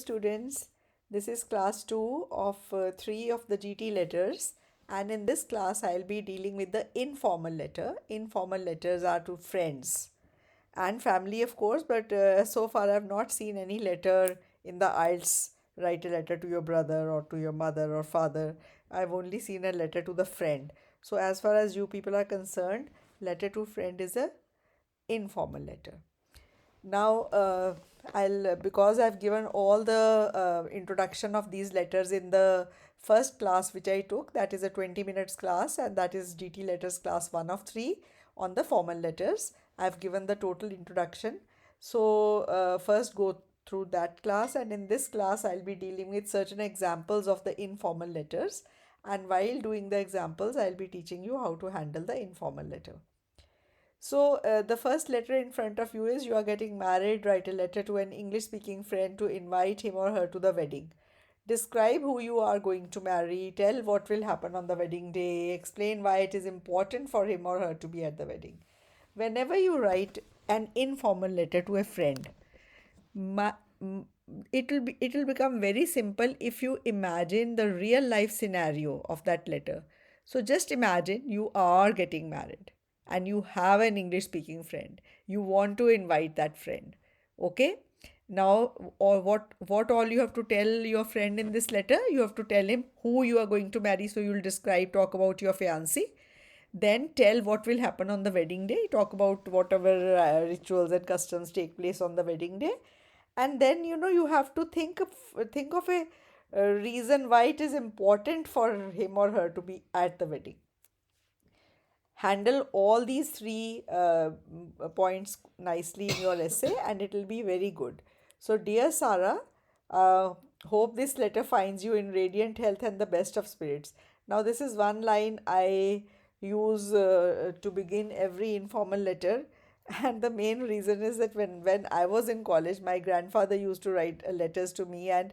students. This is class 2 of 3 of the GT letters. And in this class, I'll be dealing with the informal letter. Informal letters are to friends and family, of course, but so far I've not seen any letter in the IELTS. Write a letter to your brother or to your mother or father. I've only seen a letter to the friend. So, as far as you people are concerned, letter to friend is a informal letter. Now, I'll because I've given all the introduction of these letters in the first class which I took, that is a 20 minutes class, and that is GT letters class 1 of 3 on the formal letters. I've given the total introduction. So, first go through that class, and in this class, I'll be dealing with certain examples of the informal letters. And while doing the examples, I'll be teaching you how to handle the informal letter. So, the first letter in front of you is you are getting married. Write a letter to an English speaking friend to invite him or her to the wedding. Describe who you are going to marry. Tell what will happen on the wedding day. Explain why it is important for him or her to be at the wedding. Whenever you write an informal letter to a friend, ma- m- it will become very simple if you imagine the real life scenario of that letter. So just imagine you are getting married and you have an English speaking friend. You want to invite that friend. Okay? Now, or what all you have to tell your friend in this letter? You have to tell him who you are going to marry. So you'll describe, talk about your fiancé, then tell what will happen on the wedding day, talk about whatever rituals and customs take place on the wedding day. And then you have to think of a reason why it is important for him or her to be at the wedding. Handle all these three points nicely in your essay, and it will be very good. So, dear Sarah, uh, hope this letter finds you in radiant health and the best of spirits. Now, this is one line I use to begin every informal letter. And the main reason is that when I was in college, my grandfather used to write letters to me, and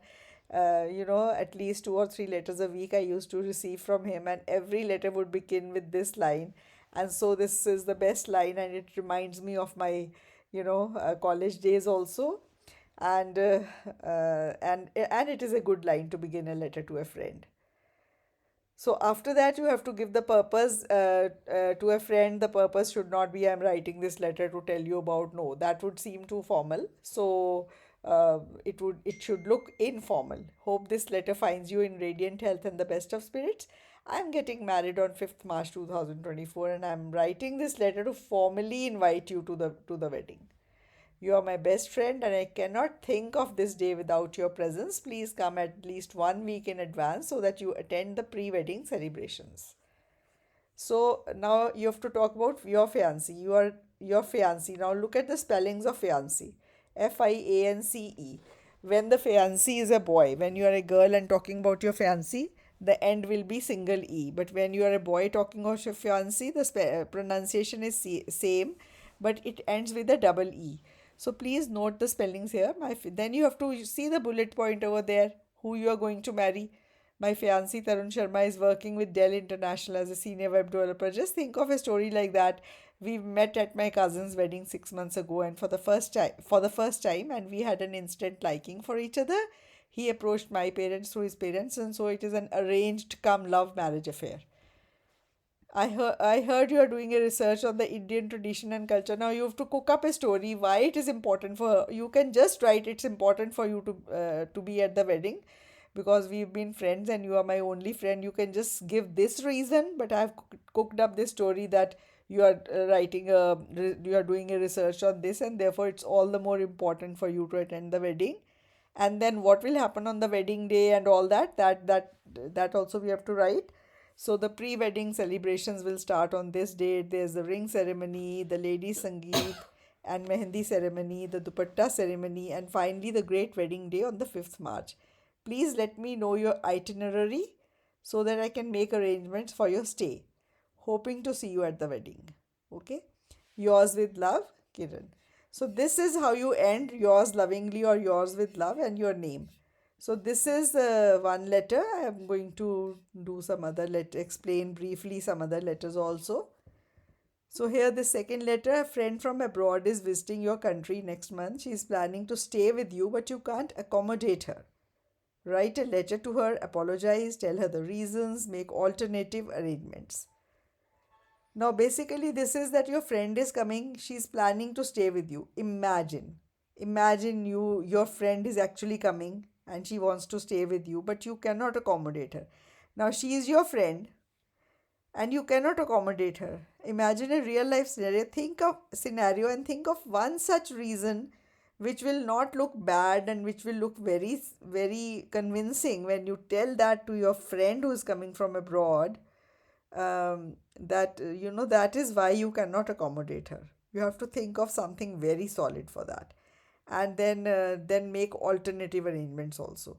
at least 2 or 3 letters a week I used to receive from him, and every letter would begin with this line. And so this is the best line, and it reminds me of my college days also. And uh, uh, and and it is a good line to begin a letter to a friend. So after that, you have to give the purpose to a friend. The purpose should not be I'm writing this letter to tell you about. No, that would seem too formal. So it should look informal. Hope this letter finds you in radiant health and the best of spirits. I'm getting married on 5th March 2024, and I'm writing this letter to formally invite you to the wedding. You are my best friend, and I cannot think of this day without your presence. Please come at least 1 week in advance so that you attend the pre wedding celebrations. So now you have to talk about your fiancé. You are your fiancé. Now look at the spellings of fiancé. Fiance. When the fiancé is a boy, when you are a girl and talking about your fiancé, the end will be single e. But when you are a boy talking about your fiancé, the pronunciation is same, but it ends with a double e. So please note the spellings here. Then you have to see the bullet point over there. Who you are going to marry. My fiancé Tarun Sharma is working with Dell International as a senior web developer. Just think of a story like that. We met at my cousin's wedding 6 months ago, and for the first time, and we had an instant liking for each other. He approached my parents through his parents, and so it is an arranged come love marriage affair. I heard you are doing a research on the Indian tradition and culture. Now you have to cook up a story why it is important for her. You can just write it's important for you to be at the wedding because we've been friends and you are my only friend. You can just give this reason, but I've cooked up this story that you are you are doing a research on this, and therefore it's all the more important for you to attend the wedding. And then what will happen on the wedding day and all that also we have to write. So the pre-wedding celebrations will start on this date. There's the ring ceremony, the lady sangeet and mehendi ceremony, the dupatta ceremony, and finally the great wedding day on the 5th March. Please let me know your itinerary so that I can make arrangements for your stay. Hoping to see you at the wedding. Okay? Yours with love, Kiran. So this is how you end yours lovingly or yours with love and your name. So this is one letter. I am going to do some other explain briefly some other letters also. So here the second letter, a friend from abroad is visiting your country next month. She is planning to stay with you, but you can't accommodate her. Write a letter to her, apologize, tell her the reasons, make alternative arrangements. Now, basically, this is that your friend is coming, she's planning to stay with you. Imagine your friend is actually coming and she wants to stay with you, but you cannot accommodate her. Now, she is your friend and you cannot accommodate her. Imagine a real life scenario. Think of scenario and think of one such reason which will not look bad and which will look very convincing when you tell that to your friend who is coming from abroad, that that is why you cannot accommodate her. You have to think of something very solid for that, and then make alternative arrangements also.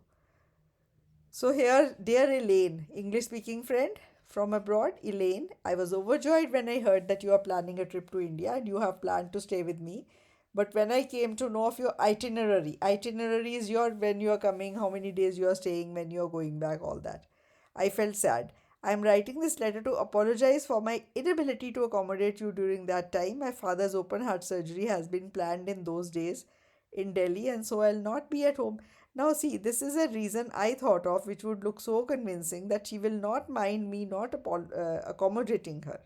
So here, dear Elaine, English speaking friend from abroad, Elaine, I was overjoyed when I heard that you are planning a trip to India and you have planned to stay with me. But when I came to know of your itinerary is your when you are coming, how many days you are staying, when you are going back, all that. I felt sad. I am writing this letter to apologize for my inability to accommodate you during that time. My father's open heart surgery has been planned in those days in Delhi, and so I'll not be at home. Now, see, this is a reason I thought of which would look so convincing that she will not mind me not accommodating her.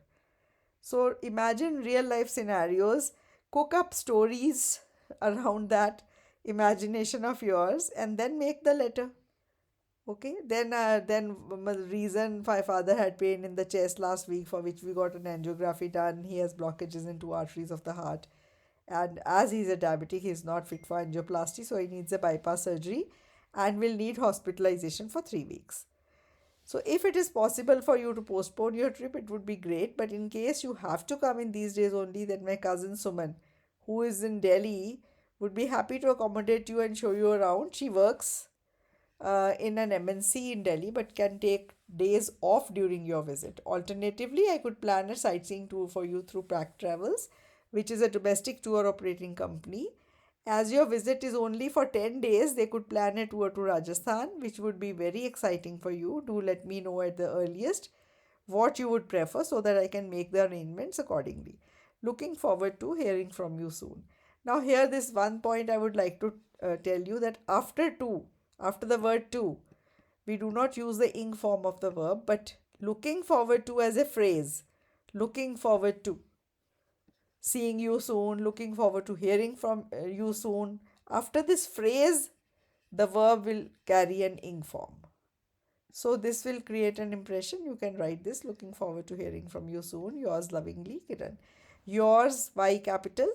So, imagine real life scenarios, cook up stories around that imagination of yours, and then make the letter. Okay, then reason my father had pain in the chest last week, for which we got an angiography done. He has blockages in two arteries of the heart, and as he's a diabetic, he's not fit for angioplasty, so he needs a bypass surgery and will need hospitalization for 3 weeks. So, if it is possible for you to postpone your trip, it would be great. But in case you have to come in these days only, then my cousin Suman, who is in Delhi, would be happy to accommodate you and show you around. She works in an MNC in Delhi but can take days off during your visit. Alternatively, I could plan a sightseeing tour for you through Pack Travels, which is a domestic tour operating company. As your visit is only for 10 days, they could plan a tour to Rajasthan, which would be very exciting for you. Do let me know at the earliest what you would prefer so that I can make the arrangements accordingly. Looking forward to hearing from you soon. Now, here, this one point I would like to tell you that after the word to, we do not use the ing form of the verb, but looking forward to as a phrase. Looking forward to seeing you soon, looking forward to hearing from you soon. After this phrase, the verb will carry an ing form. So this will create an impression. You can write this, looking forward to hearing from you soon. Yours lovingly, Kiran. Yours, Y capital,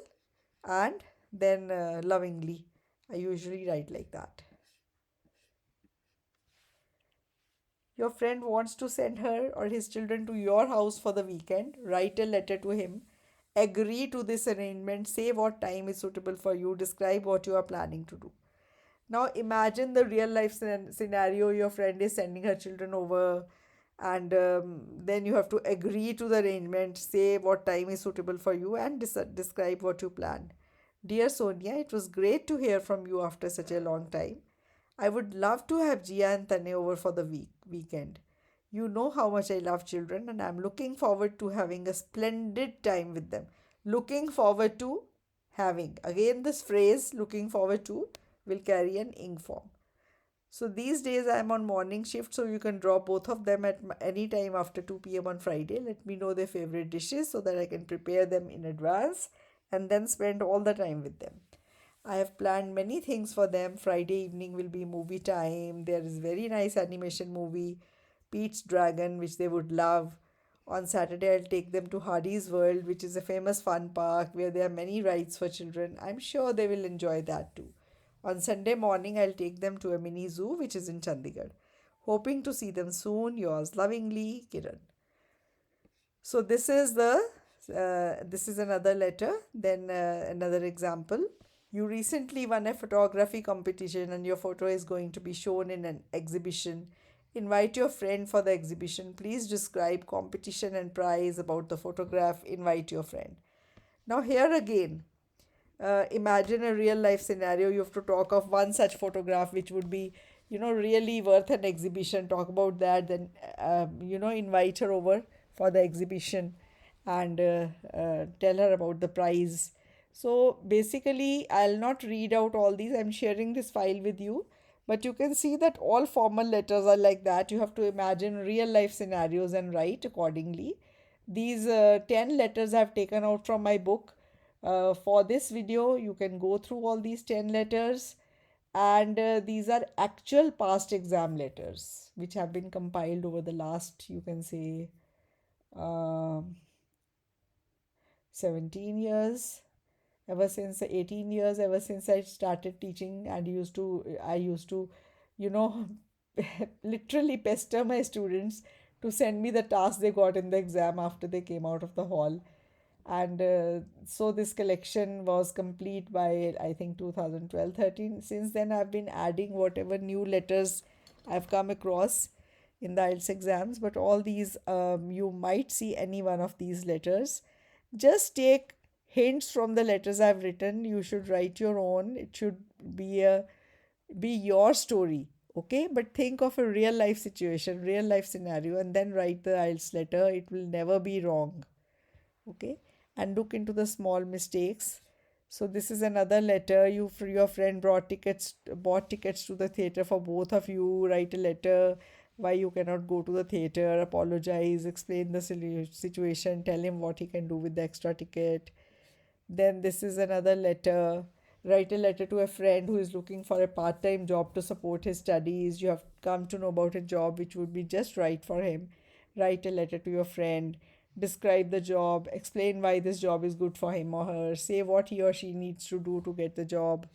and then lovingly. I usually write like that. Your friend wants to send her or his children to your house for the weekend. Write a letter to him. Agree to this arrangement. Say what time is suitable for you. Describe what you are planning to do. Now imagine the real life scenario. Your friend is sending her children over, and then you have to agree to the arrangement, say what time is suitable for you, and describe what you plan. Dear Sonia, it was great to hear from you after such a long time. I would love to have Jia and Tane over for the weekend. You know how much I love children, and I'm looking forward to having a splendid time with them. Looking forward to having. Again, this phrase, looking forward to, will carry an ing form. So these days I'm on morning shift, so you can drop both of them at any time after 2 p.m. on Friday. Let me know their favorite dishes so that I can prepare them in advance and then spend all the time with them. I have planned many things for them. Friday evening will be movie time. There is very nice animation movie, Pete's Dragon, which they would love. On Saturday, I'll take them to Hardy's World, which is a famous fun park where there are many rides for children. I'm sure they will enjoy that too. On Sunday morning, I'll take them to a mini zoo, which is in Chandigarh. Hoping to see them soon. Yours lovingly, Kiran. So this is another letter. Then another example. You recently won a photography competition and your photo is going to be shown in an exhibition. Invite your friend for the exhibition. Please describe competition and prize about the photograph. Invite your friend. Now, here again, imagine a real life scenario. You have to talk of one such photograph which would be, really worth an exhibition. Talk about that, then, invite her over for the exhibition and tell her about the prize. So basically, I'll not read out all these. I'm sharing this file with you. But you can see that all formal letters are like that. You have to imagine real life scenarios and write accordingly. These 10 letters I've taken out from my book. For this video, you can go through all these 10 letters. And these are actual past exam letters, which have been compiled over the last, you can say, um 17 years, ever since 18 years, ever since I started teaching. And I used to you know literally pester my students to send me the tasks they got in the exam after they came out of the hall. And so this collection was complete by, I think, 2012-13. Since then I've been adding whatever new letters I've come across in the IELTS exams. But all these, you might see any one of these letters. Just take hints from the letters I've written. You should write your own. It should be your story, okay? But think of a real life situation, real life scenario, and then write the IELTS letter. It will never be wrong, okay? And look into the small mistakes. So this is another letter. Your friend bought tickets to the theater for both of you. Write a letter why you cannot go to the theater, apologize, explain the situation, tell him what he can do with the extra ticket. Then this is another letter. Write a letter to a friend who is looking for a part time job to support his studies. You have come to know about a job which would be just right for him. Write a letter to your friend. Describe the job. Explain why this job is good for him or her. Say what he or she needs to do to get the job.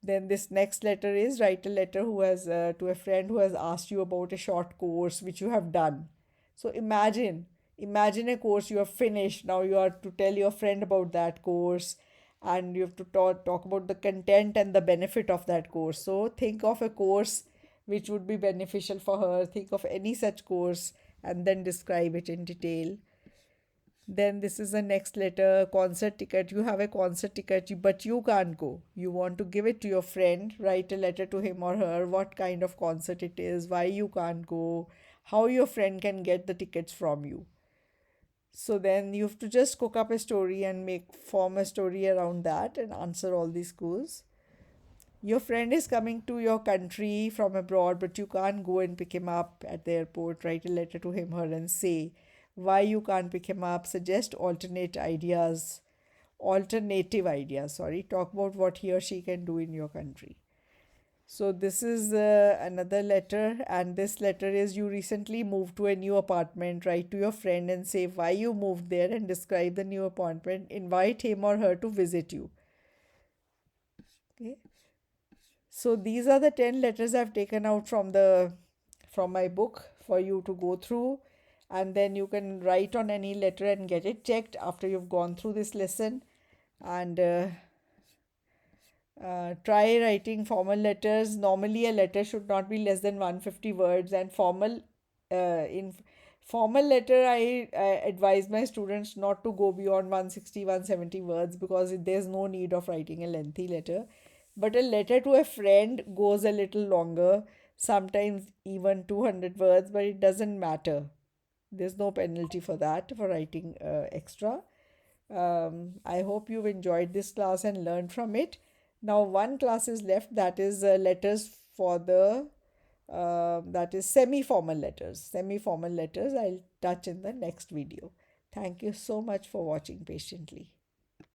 Then this next letter is write a letter who has to a friend who has asked you about a short course which you have done. So imagine a course you have finished. Now you are to tell your friend about that course, and you have to talk about the content and the benefit of that course. So think of a course which would be beneficial for her. Think of any such course and then describe it in detail. Then this is the next letter, concert ticket. You have a concert ticket, but you can't go. You want to give it to your friend, write a letter to him or her, what kind of concert it is, why you can't go, how your friend can get the tickets from you. So then you have to just cook up a story and form a story around that and answer all these clues. Your friend is coming to your country from abroad, but you can't go and pick him up at the airport. Write a letter to him, her, and say why you can't pick him up. Suggest alternative ideas. Sorry, talk about what he or she can do in your country. So this is another letter, and this letter is you recently moved to a new apartment. Write to your friend and say why you moved there and describe the new apartment. Invite him or her to visit you. Okay. So these are the 10 letters I've taken out from my book for you to go through, and then you can write on any letter and get it checked after you've gone through this lesson. And try writing formal letters. Normally, a letter should not be less than 150 words, and in formal letter, I advise my students not to go beyond 160, 170 words because there's no need of writing a lengthy letter. But a letter to a friend goes a little longer, sometimes even 200 words, but it doesn't matter. There's no penalty for that, for writing extra. I hope you've enjoyed this class and learned from it. Now, one class is left, that is letters for the that is semi-formal letters. Semi-formal letters I'll touch in the next video. Thank you so much for watching patiently.